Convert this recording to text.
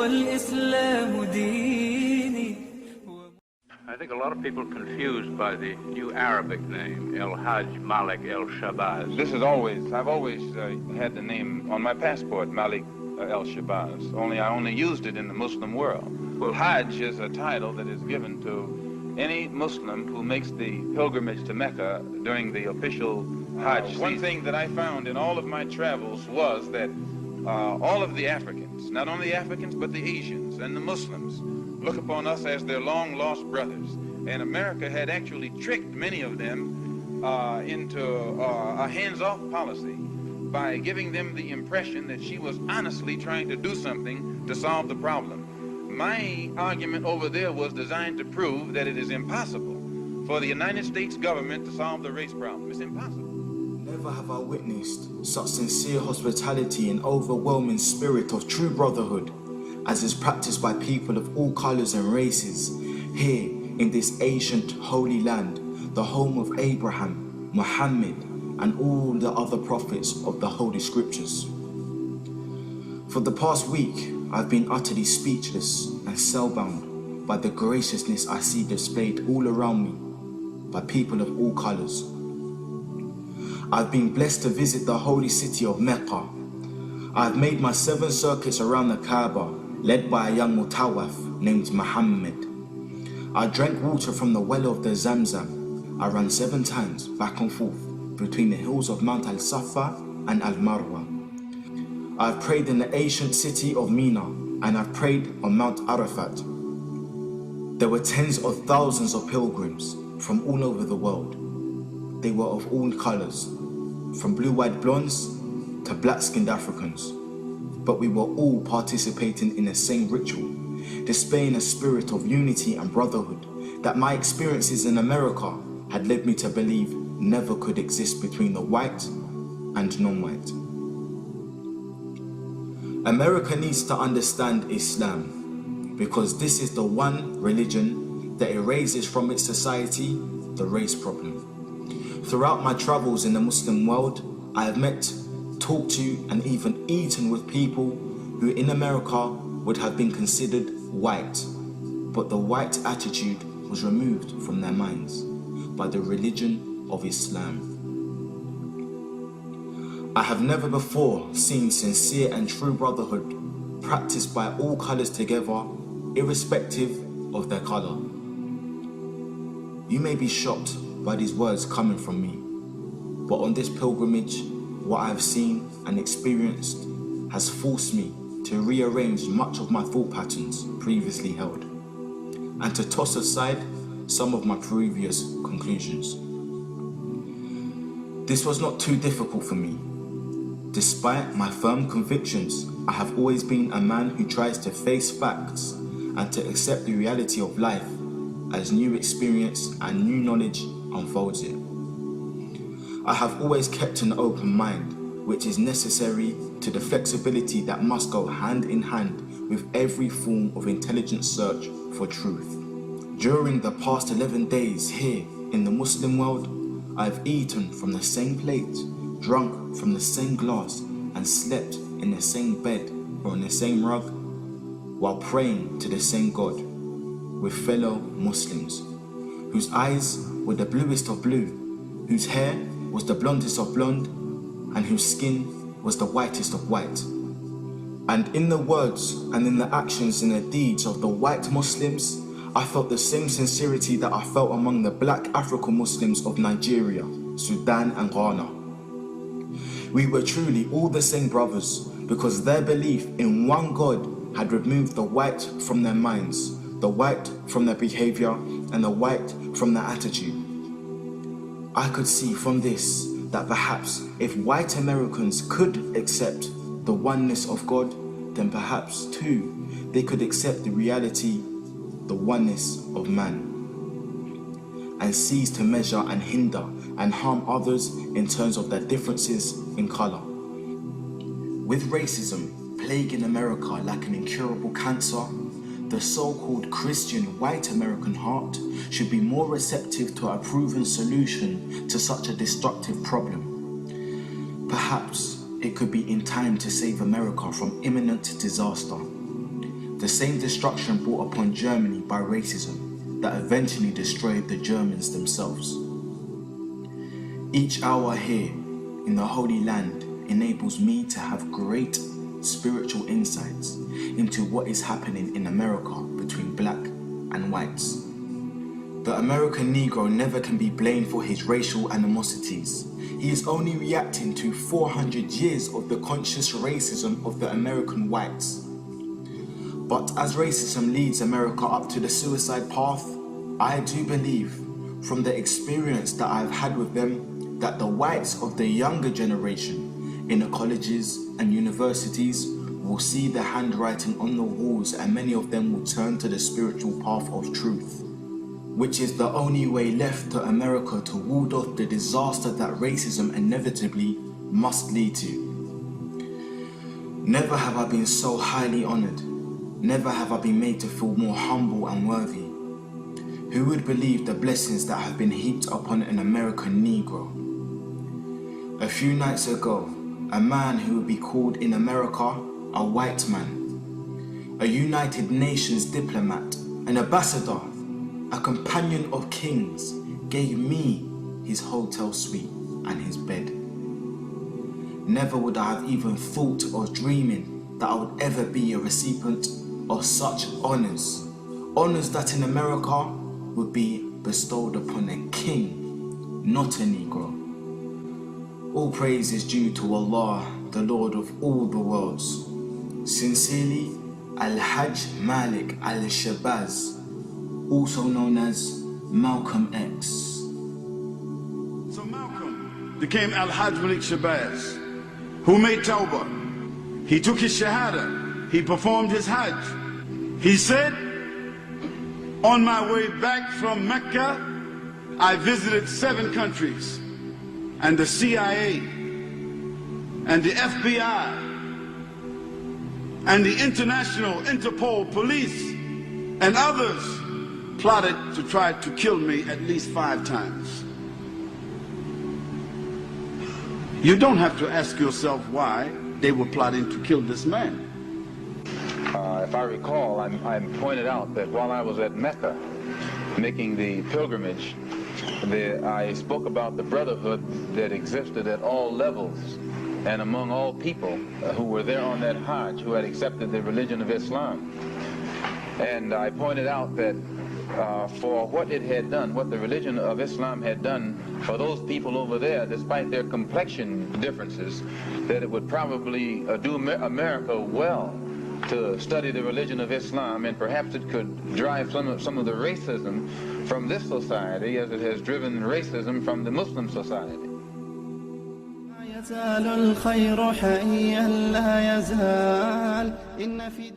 والإسلام ديني. I think a lot of people confused by the new Arabic name, El Hajj Malik El Shabazz. I've always had the name on my passport, Malik El Shabazz, only I only used it in the Muslim world. Well, Hajj is a title that is given to any Muslim who makes the pilgrimage to Mecca during the official Hajj season. One thing that I found in all of my travels was that all of the Africans, not only Africans, but the Asians and the Muslims, look upon us as their long-lost brothers. And America had actually tricked many of them into a hands-off policy by giving them the impression that she was honestly trying to do something to solve the problem. My argument over there was designed to prove that it is impossible for the United States government to solve the race problem. It's impossible. Never have I witnessed such sincere hospitality and overwhelming spirit of true brotherhood as is practiced by people of all colors and races here in this ancient holy land, the home of Abraham, Muhammad, and all the other prophets of the holy scriptures. For the past week, I've been utterly speechless and spellbound by the graciousness I see displayed all around me by people of all colors. I've been blessed to visit the holy city of Mecca. I've made my 7 circuits around the Kaaba, led by a young mutawaf named Muhammad. I drank water from the well of the Zamzam. I ran 7 times back and forth between the hills of Mount Al-Safa and Al-Marwa. I've prayed in the ancient city of Mina, and I've prayed on Mount Arafat. There were tens of thousands of pilgrims from all over the world. They were of all colors, from blue-eyed blondes to black-skinned Africans. But we were all participating in the same ritual, displaying a spirit of unity and brotherhood that my experiences in America had led me to believe never could exist between the white and non-white. America needs to understand Islam, because this is the one religion that erases from its society the race problem. Throughout my travels in the Muslim world, I have met, talked to, and even eaten with people who in America would have been considered white, but the white attitude was removed from their minds by the religion of Islam. I have never before seen sincere and true brotherhood practiced by all colors together, irrespective of their color. You may be shocked by these words coming from me, but on this pilgrimage, what I have seen and experienced has forced me to rearrange much of my thought patterns previously held, and to toss aside some of my previous conclusions. This was not too difficult for me. Despite my firm convictions, I have always been a man who tries to face facts and to accept the reality of life as new experience and new knowledge unfolds it. I have always kept an open mind, which is necessary to the flexibility that must go hand in hand with every form of intelligent search for truth. During the past 11 days here in the Muslim world, I have eaten from the same plate, drunk from the same glass, and slept in the same bed or on the same rug, while praying to the same God with fellow Muslims, whose eyes were the bluest of blue, whose hair was the blondest of blonde, and whose skin was the whitest of white. And in the words and in the actions and the deeds of the white Muslims, I felt the same sincerity that I felt among the black African Muslims of Nigeria, Sudan and Ghana. We were truly all the same brothers, because their belief in one God had removed the white from their minds, the white from their behaviour, and the white from their attitude. I could see from this that perhaps if white Americans could accept the oneness of God, then perhaps too they could accept the reality, the oneness of man, and cease to measure and hinder and harm others in terms of their differences in colour. With racism plaguing America like an incurable cancer, the so-called Christian white American heart should be more receptive to a proven solution to such a destructive problem. Perhaps it could be in time to save America from imminent disaster. the same destruction brought upon Germany by racism that eventually destroyed the Germans themselves. Each hour here in the Holy Land enables me to have great spiritual insights into what is happening in America between black and whites. The American Negro never can be blamed for his racial animosities. He is only reacting to 400 years of the conscious racism of the American whites. But as racism leads America up to the suicide path, I do believe, from the experience that I've had with them, that the whites of the younger generation in the colleges and universities will see the handwriting on the walls, and many of them will turn to the spiritual path of truth, which is the only way left to America to ward off the disaster that racism inevitably must lead to. Never have I been so highly honored. Never have I been made to feel more humble and worthy. Who would believe the blessings that have been heaped upon an American Negro? A few nights ago, a man who would be called in America a white man, a United Nations diplomat, an ambassador, a companion of kings, gave me his hotel suite and his bed. Never would I have even thought or dreaming that I would ever be a recipient of such honors. Honors that in America would be bestowed upon a king, not a Negro. All praise is due to Allah, the Lord of all the worlds. Sincerely, Al-Hajj Malik Al-Shabazz, also known as Malcolm X. So Malcolm became Al-Hajj Malik Shabazz, who made Tawbah. He took his Shahada. He performed his Hajj. He said, on my way back from Mecca, I visited 7 countries, and the CIA, and the FBI, and the international Interpol police, and others plotted to try to kill me at least 5 times. You don't have to ask yourself why they were plotting to kill this man. If I recall, I pointed out that while I was at Mecca making the pilgrimage, I spoke about the brotherhood that existed at all levels and among all people who were there on that Hajj, who had accepted the religion of Islam. And I pointed out that for what it had done, what the religion of Islam had done for those people over there, despite their complexion differences, that it would probably do America well to study the religion of Islam, and perhaps it could drive some of the racism from this society as it has driven racism from the Muslim society. يزال الخير حيا لا يزال إن في